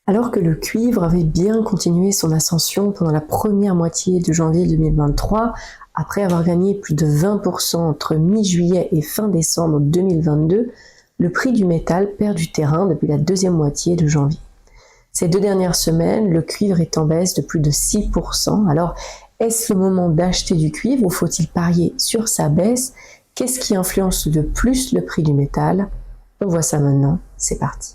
Alors que le cuivre avait bien continué son ascension pendant la première moitié de janvier 2023, après avoir gagné plus de 20% entre mi-juillet et fin décembre 2022, le prix du métal perd du terrain depuis la deuxième moitié de janvier. Ces 2 dernières semaines, le cuivre est en baisse de plus de 6%. Alors, est-ce le moment d'acheter du cuivre ou faut-il parier sur sa baisse? Qu'est-ce qui influence de plus le prix du métal? On voit ça maintenant, c'est parti.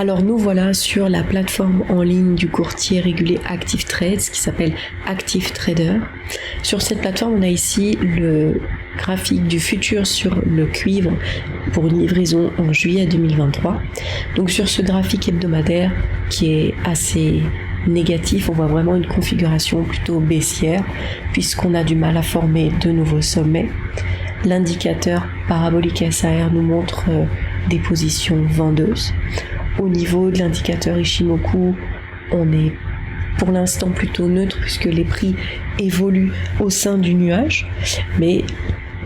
Alors nous voilà sur la plateforme en ligne du courtier régulé Active Trades qui s'appelle Active Trader. Sur cette plateforme, on a ici le graphique du futur sur le cuivre pour une livraison en juillet 2023. Donc sur ce graphique hebdomadaire qui est assez négatif, on voit vraiment une configuration plutôt baissière puisqu'on a du mal à former de nouveaux sommets. L'indicateur parabolique SAR nous montre des positions vendeuses. Au niveau de l'indicateur Ichimoku, on est pour l'instant plutôt neutre puisque les prix évoluent au sein du nuage, mais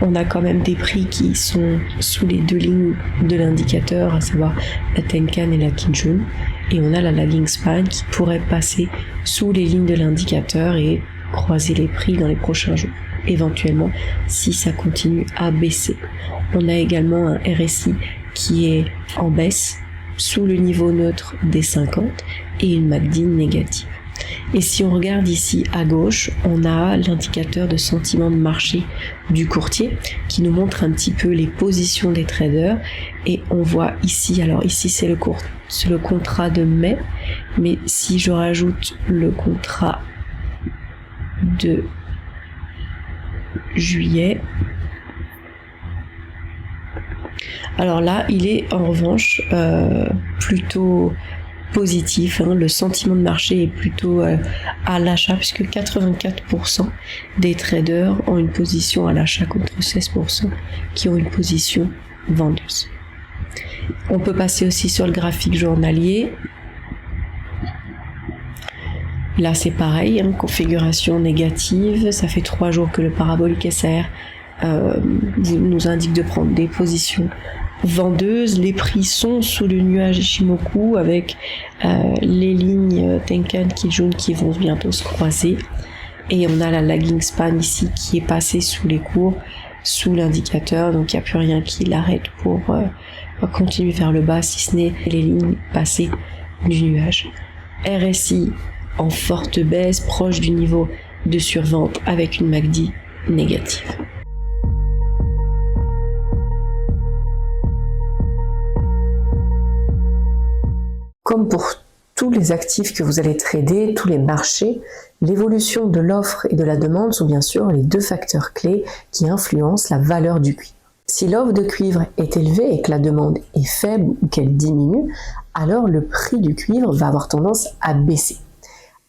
on a quand même des prix qui sont sous les 2 lignes de l'indicateur, à savoir la Tenkan et la Kijun, et on a la lagging span qui pourrait passer sous les lignes de l'indicateur et croiser les prix dans les prochains jours, éventuellement si ça continue à baisser. On a également un RSI qui est en baisse, sous le niveau neutre des 50 et une MACD négative. Et si on regarde ici à gauche, on a l'indicateur de sentiment de marché du courtier qui nous montre un petit peu les positions des traders et on voit ici, alors ici c'est le contrat de mai, mais si je rajoute le contrat de juillet, alors là, il est en revanche plutôt positif. Le sentiment de marché est plutôt à l'achat puisque 84% des traders ont une position à l'achat contre 16% qui ont une position vendeuse. On peut passer aussi sur le graphique journalier. Là, c'est pareil, configuration négative. Ça fait 3 jours que le parabolique SAR nous indique de prendre des positions vendeuses. Les prix sont sous le nuage Ichimoku avec les lignes Tenkan, Kijun qui vont bientôt se croiser. Et on a la lagging span ici qui est passée sous les cours, sous l'indicateur. Donc il n'y a plus rien qui l'arrête pour continuer vers le bas, si ce n'est les lignes passées du nuage. RSI en forte baisse, proche du niveau de survente avec une MACD négative. Comme pour tous les actifs que vous allez trader, tous les marchés, l'évolution de l'offre et de la demande sont bien sûr les 2 facteurs clés qui influencent la valeur du cuivre. Si l'offre de cuivre est élevée et que la demande est faible ou qu'elle diminue, alors le prix du cuivre va avoir tendance à baisser.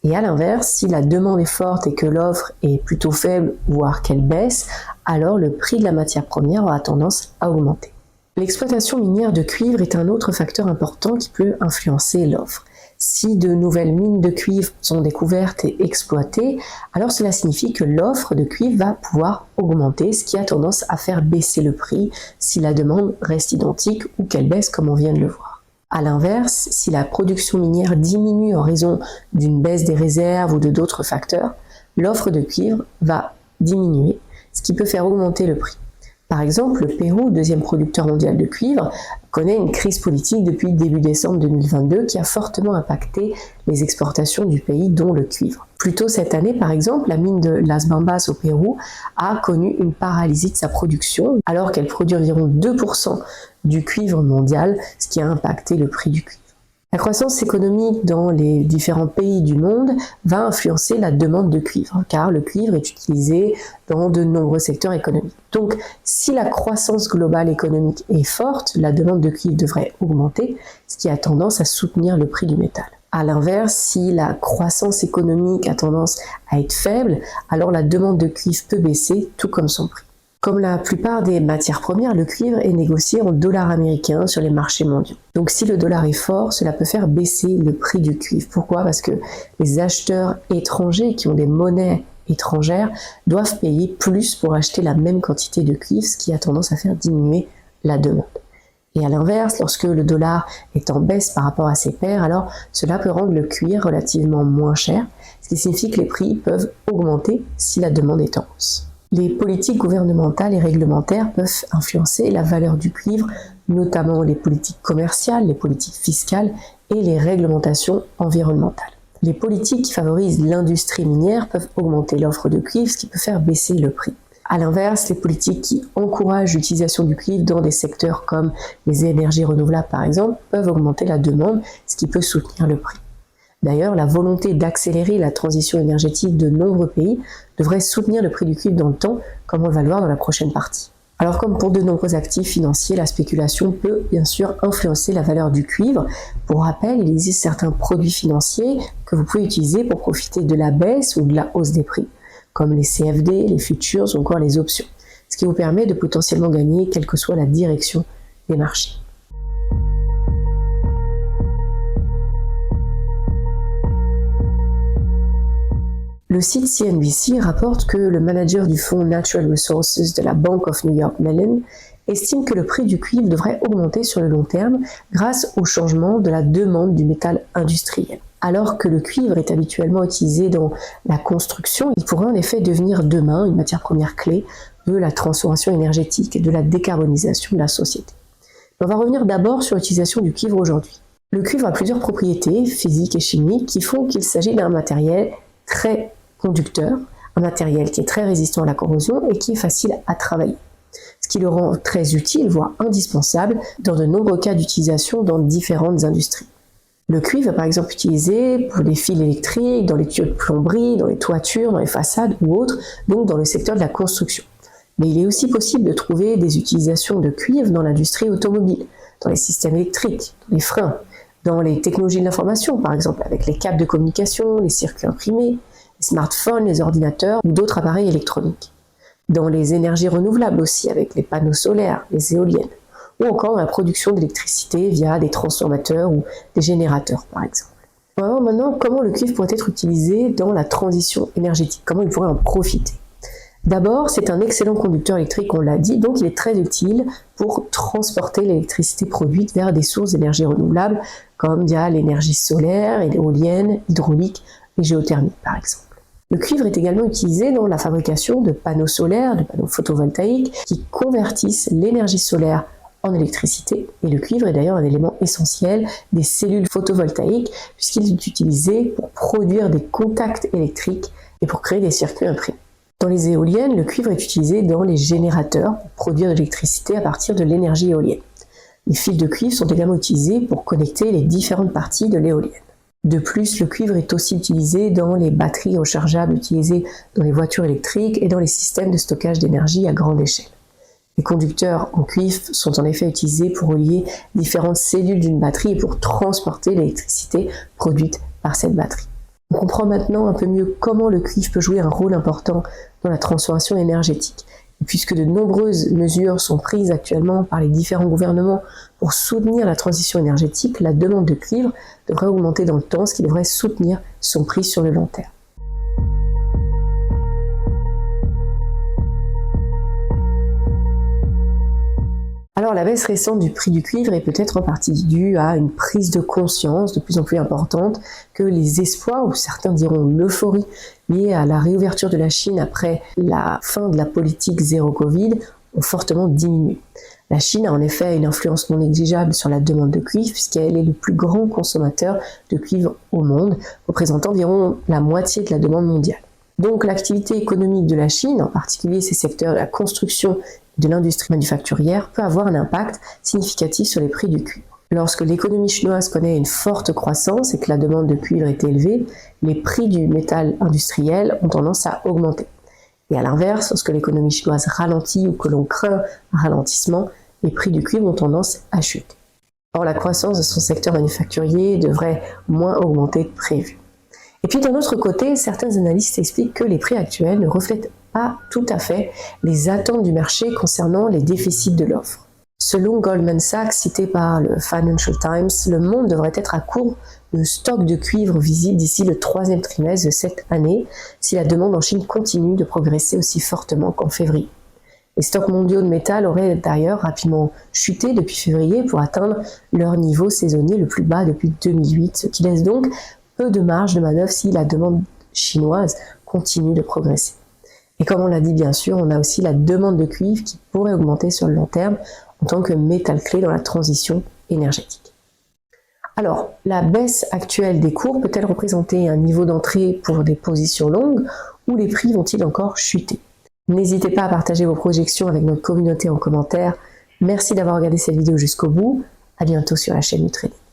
Et à l'inverse, si la demande est forte et que l'offre est plutôt faible, voire qu'elle baisse, alors le prix de la matière première aura tendance à augmenter. L'exploitation minière de cuivre est un autre facteur important qui peut influencer l'offre. Si de nouvelles mines de cuivre sont découvertes et exploitées, alors cela signifie que l'offre de cuivre va pouvoir augmenter, ce qui a tendance à faire baisser le prix si la demande reste identique ou qu'elle baisse comme on vient de le voir. A l'inverse, si la production minière diminue en raison d'une baisse des réserves ou de d'autres facteurs, l'offre de cuivre va diminuer, ce qui peut faire augmenter le prix. Par exemple, le Pérou, 2e producteur mondial de cuivre, connaît une crise politique depuis début décembre 2022 qui a fortement impacté les exportations du pays, dont le cuivre. Plus tôt cette année, par exemple, la mine de Las Bambas au Pérou a connu une paralysie de sa production alors qu'elle produit environ 2% du cuivre mondial, ce qui a impacté le prix du cuivre. La croissance économique dans les différents pays du monde va influencer la demande de cuivre, car le cuivre est utilisé dans de nombreux secteurs économiques. Donc, si la croissance globale économique est forte, la demande de cuivre devrait augmenter, ce qui a tendance à soutenir le prix du métal. A l'inverse, si la croissance économique a tendance à être faible, alors la demande de cuivre peut baisser, tout comme son prix. Comme la plupart des matières premières, le cuivre est négocié en dollars américains sur les marchés mondiaux. Donc si le dollar est fort, cela peut faire baisser le prix du cuivre. Pourquoi? Parce que les acheteurs étrangers qui ont des monnaies étrangères doivent payer plus pour acheter la même quantité de cuivre, ce qui a tendance à faire diminuer la demande. Et à l'inverse, lorsque le dollar est en baisse par rapport à ses pairs, alors cela peut rendre le cuivre relativement moins cher, ce qui signifie que les prix peuvent augmenter si la demande est en hausse. Les politiques gouvernementales et réglementaires peuvent influencer la valeur du cuivre, notamment les politiques commerciales, les politiques fiscales et les réglementations environnementales. Les politiques qui favorisent l'industrie minière peuvent augmenter l'offre de cuivre, ce qui peut faire baisser le prix. A l'inverse, les politiques qui encouragent l'utilisation du cuivre dans des secteurs comme les énergies renouvelables par exemple, peuvent augmenter la demande, ce qui peut soutenir le prix. D'ailleurs, la volonté d'accélérer la transition énergétique de nombreux pays devrait soutenir le prix du cuivre dans le temps, comme on va le voir dans la prochaine partie. Alors comme pour de nombreux actifs financiers, la spéculation peut bien sûr influencer la valeur du cuivre. Pour rappel, il existe certains produits financiers que vous pouvez utiliser pour profiter de la baisse ou de la hausse des prix, comme les CFD, les futures ou encore les options, ce qui vous permet de potentiellement gagner quelle que soit la direction des marchés. Le site CNBC rapporte que le manager du fonds Natural Resources de la Bank of New York Mellon estime que le prix du cuivre devrait augmenter sur le long terme grâce au changement de la demande du métal industriel. Alors que le cuivre est habituellement utilisé dans la construction, il pourrait en effet devenir demain une matière première clé de la transformation énergétique et de la décarbonisation de la société. On va revenir d'abord sur l'utilisation du cuivre aujourd'hui. Le cuivre a plusieurs propriétés physiques et chimiques qui font qu'il s'agit d'un matériel très conducteur, un matériel qui est très résistant à la corrosion et qui est facile à travailler, ce qui le rend très utile, voire indispensable, dans de nombreux cas d'utilisation dans différentes industries. Le cuivre est par exemple utilisé pour les fils électriques, dans les tuyaux de plomberie, dans les toitures, dans les façades ou autres, donc dans le secteur de la construction. Mais il est aussi possible de trouver des utilisations de cuivre dans l'industrie automobile, dans les systèmes électriques, dans les freins, dans les technologies de l'information, par exemple avec les câbles de communication, les circuits imprimés, les smartphones, les ordinateurs ou d'autres appareils électroniques. Dans les énergies renouvelables aussi, avec les panneaux solaires, les éoliennes, ou encore dans la production d'électricité via des transformateurs ou des générateurs, par exemple. On va voir maintenant comment le cuivre pourrait être utilisé dans la transition énergétique, comment il pourrait en profiter. D'abord, c'est un excellent conducteur électrique, on l'a dit, donc il est très utile pour transporter l'électricité produite vers des sources d'énergie renouvelables, comme via l'énergie solaire, éolienne, hydraulique et géothermique, par exemple. Le cuivre est également utilisé dans la fabrication de panneaux solaires, de panneaux photovoltaïques, qui convertissent l'énergie solaire en électricité, et le cuivre est d'ailleurs un élément essentiel des cellules photovoltaïques, puisqu'il est utilisé pour produire des contacts électriques et pour créer des circuits imprimés. Dans les éoliennes, le cuivre est utilisé dans les générateurs pour produire de l'électricité à partir de l'énergie éolienne. Les fils de cuivre sont également utilisés pour connecter les différentes parties de l'éolienne. De plus, le cuivre est aussi utilisé dans les batteries rechargeables utilisées dans les voitures électriques et dans les systèmes de stockage d'énergie à grande échelle. Les conducteurs en cuivre sont en effet utilisés pour relier différentes cellules d'une batterie et pour transporter l'électricité produite par cette batterie. On comprend maintenant un peu mieux comment le cuivre peut jouer un rôle important dans la transformation énergétique. Et puisque de nombreuses mesures sont prises actuellement par les différents gouvernements pour soutenir la transition énergétique, la demande de cuivre devrait augmenter dans le temps, ce qui devrait soutenir son prix sur le long terme. Alors la baisse récente du prix du cuivre est peut-être en partie due à une prise de conscience de plus en plus importante que les espoirs, ou certains diront l'euphorie, liés à la réouverture de la Chine après la fin de la politique zéro Covid ont fortement diminué. La Chine a en effet une influence non négligeable sur la demande de cuivre puisqu'elle est le plus grand consommateur de cuivre au monde, représentant environ la moitié de la demande mondiale. Donc l'activité économique de la Chine, en particulier ses secteurs de la construction et de l'industrie manufacturière, peut avoir un impact significatif sur les prix du cuivre. Lorsque l'économie chinoise connaît une forte croissance et que la demande de cuivre est élevée, les prix du métal industriel ont tendance à augmenter. Et à l'inverse, lorsque l'économie chinoise ralentit ou que l'on craint un ralentissement, les prix du cuivre ont tendance à chuter. Or, la croissance de son secteur manufacturier devrait moins augmenter que prévu. Et puis d'un autre côté, certains analystes expliquent que les prix actuels ne reflètent pas tout à fait les attentes du marché concernant les déficits de l'offre. Selon Goldman Sachs, cité par le Financial Times, le monde devrait être à court de stock de cuivre visible d'ici le 3e trimestre de cette année si la demande en Chine continue de progresser aussi fortement qu'en février. Les stocks mondiaux de métal auraient d'ailleurs rapidement chuté depuis février pour atteindre leur niveau saisonnier le plus bas depuis 2008, ce qui laisse donc peu de marge de manœuvre si la demande chinoise continue de progresser. Et comme on l'a dit bien sûr, on a aussi la demande de cuivre qui pourrait augmenter sur le long terme en tant que métal clé dans la transition énergétique. Alors, la baisse actuelle des cours peut-elle représenter un niveau d'entrée pour des positions longues ou les prix vont-ils encore chuter? N'hésitez pas à partager vos projections avec notre communauté en commentaire. Merci d'avoir regardé cette vidéo jusqu'au bout. À bientôt sur la chaîne NuTrading.